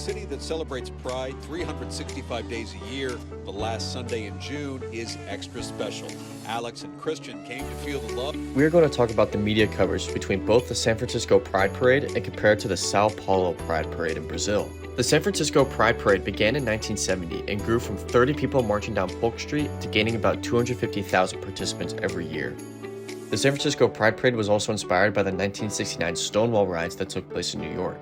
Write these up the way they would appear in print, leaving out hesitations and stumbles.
city that celebrates Pride 365 days a year, the last Sunday in June is extra special. Alex and Christian came to feel the love. We're going to talk about the media coverage between both the San Francisco Pride Parade and compare it to the Sao Paulo Pride Parade in Brazil. The San Francisco Pride Parade began in 1970 and grew from 30 people marching down Polk Street to gaining about 250,000 participants every year. The San Francisco Pride Parade was also inspired by the 1969 Stonewall riots that took place in New York.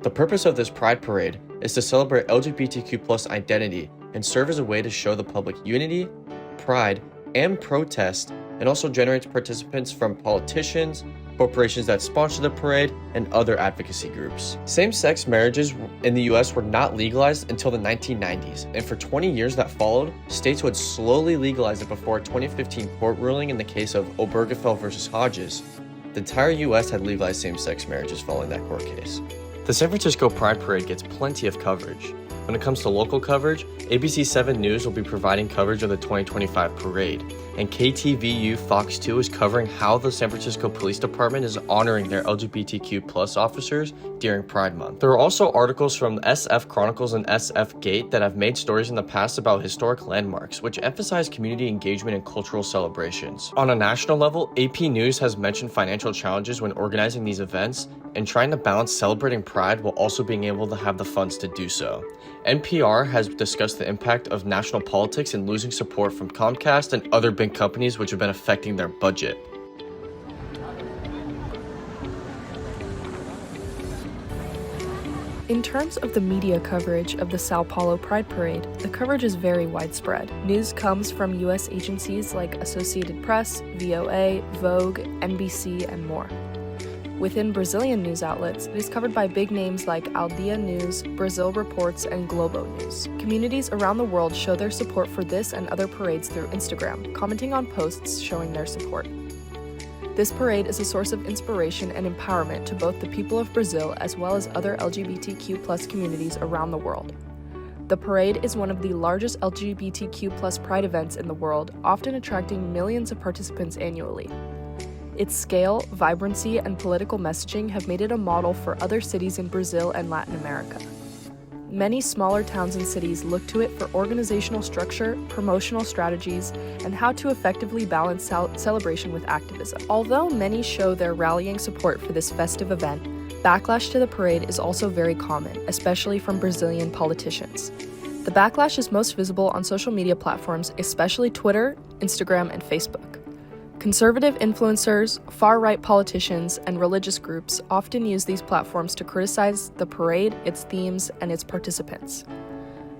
The purpose of this Pride Parade is to celebrate LGBTQ+ identity and serve as a way to show the public unity, pride, and protest, and also generates participants from politicians, corporations that sponsor the parade, and other advocacy groups. Same-sex marriages in the US were not legalized until the 1990s, and for 20 years that followed, states would slowly legalize it before a 2015 court ruling in the case of Obergefell versus Hodges. The entire US had legalized same-sex marriages following that court case. The San Francisco Pride Parade gets plenty of coverage. When it comes to local coverage, ABC 7 News will be providing coverage of the 2025 parade, and KTVU Fox 2 is covering how the San Francisco Police Department is honoring their LGBTQ+ officers during Pride Month. There are also articles from SF Chronicles and SF Gate that have made stories in the past about historic landmarks, which emphasize community engagement and cultural celebrations. On a national level, AP News has mentioned financial challenges when organizing these events and trying to balance celebrating Pride while also being able to have the funds to do so. NPR has discussed the impact of national politics and losing support from Comcast and other big companies which have been affecting their budget. In terms of the media coverage of the Sao Paulo Pride Parade, the coverage is very widespread. News comes from U.S. agencies like Associated Press, VOA, Vogue, NBC, and more. Within Brazilian news outlets, it is covered by big names like Aldia News, Brazil Reports, and Globo News. Communities around the world show their support for this and other parades through Instagram, commenting on posts showing their support. This parade is a source of inspiration and empowerment to both the people of Brazil as well as other LGBTQ+ communities around the world. The parade is one of the largest LGBTQ+ pride events in the world, often attracting millions of participants annually. Its scale, vibrancy, and political messaging have made it a model for other cities in Brazil and Latin America. Many smaller towns and cities look to it for organizational structure, promotional strategies, and how to effectively balance celebration with activism. Although many show their rallying support for this festive event, backlash to the parade is also very common, especially from Brazilian politicians. The backlash is most visible on social media platforms, especially Twitter, Instagram, and Facebook. Conservative influencers, far-right politicians, and religious groups often use these platforms to criticize the parade, its themes, and its participants.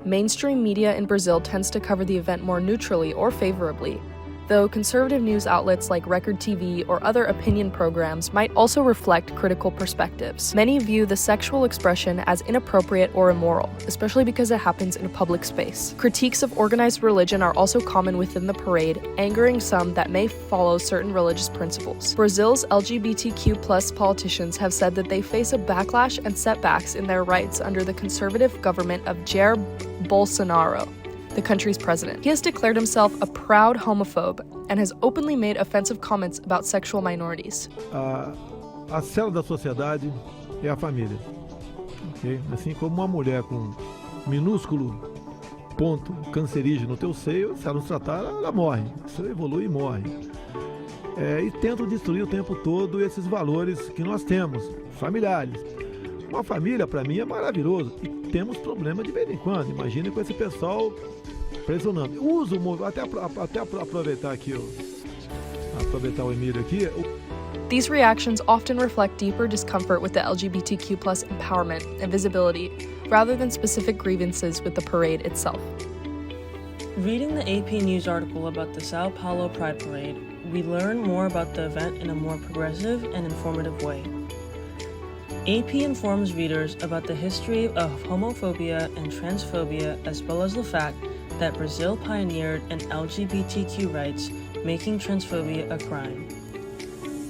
Mainstream media in Brazil tends to cover the event more neutrally or favorably, though conservative news outlets like Record TV or other opinion programs might also reflect critical perspectives. Many view the sexual expression as inappropriate or immoral, especially because it happens in a public space. Critiques of organized religion are also common within the parade, angering some that may follow certain religious principles. Brazil's LGBTQ+ politicians have said that they face a backlash and setbacks in their rights under the conservative government of Jair Bolsonaro, the country's president. He has declared himself a proud homophobe and has openly made offensive comments about sexual minorities. A célula da sociedade é a família, ok? Assim como uma mulher com um minúsculo ponto cancerígeno no teu seio, se ela não se tratar, ela morre. Isso evolui e morre. E tentam destruir o tempo todo esses valores que nós temos, familiares. Uma família, para mim, é maravilhoso. E temos problema de vez em quando. Imagina com esse pessoal pressionando. Uso até aproveitar aqui, aproveitar o Emílio aqui. These reactions often reflect deeper discomfort with the LGBTQ+ empowerment and visibility, rather than specific grievances with the parade itself. Reading the AP News article about the Sao Paulo Pride Parade, we learn more about the event in a more progressive and informative way. AP informs readers about the history of homophobia and transphobia, as well as the fact that Brazil pioneered in LGBTQ rights, making transphobia a crime.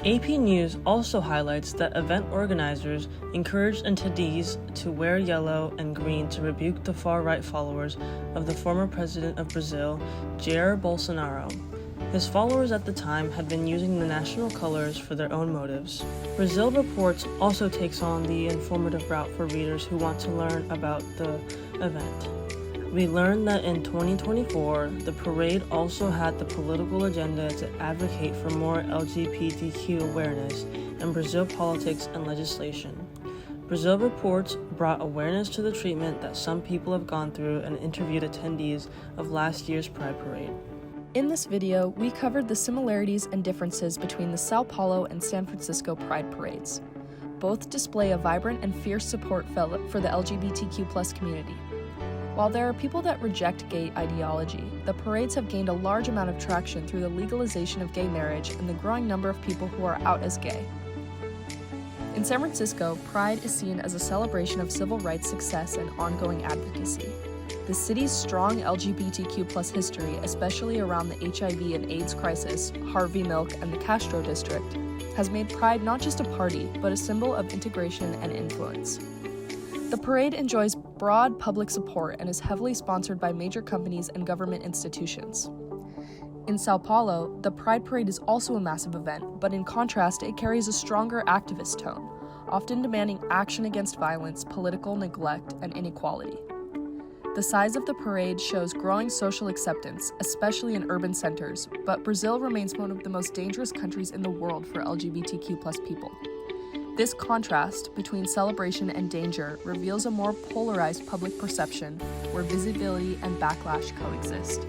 AP News also highlights that event organizers encouraged attendees to wear yellow and green to rebuke the far-right followers of the former president of Brazil, Jair Bolsonaro. His followers at the time had been using the national colors for their own motives. Brazil Reports also takes on the informative route for readers who want to learn about the event. We learned that in 2024, the parade also had the political agenda to advocate for more LGBTQ awareness in Brazil politics and legislation. Brazil Reports brought awareness to the treatment that some people have gone through and interviewed attendees of last year's Pride Parade. In this video, we covered the similarities and differences between the Sao Paulo and San Francisco Pride Parades. Both display a vibrant and fierce support for the LGBTQ+ community. While there are people that reject gay ideology, the parades have gained a large amount of traction through the legalization of gay marriage and the growing number of people who are out as gay. In San Francisco, Pride is seen as a celebration of civil rights success and ongoing advocacy. The city's strong LGBTQ+ history, especially around the HIV and AIDS crisis, Harvey Milk, and the Castro District, has made Pride not just a party, but a symbol of integration and influence. The parade enjoys broad public support and is heavily sponsored by major companies and government institutions. In Sao Paulo, the Pride Parade is also a massive event, but in contrast, it carries a stronger activist tone, often demanding action against violence, political neglect, and inequality. The size of the parade shows growing social acceptance, especially in urban centers, but Brazil remains one of the most dangerous countries in the world for LGBTQ+ people. This contrast between celebration and danger reveals a more polarized public perception where visibility and backlash coexist.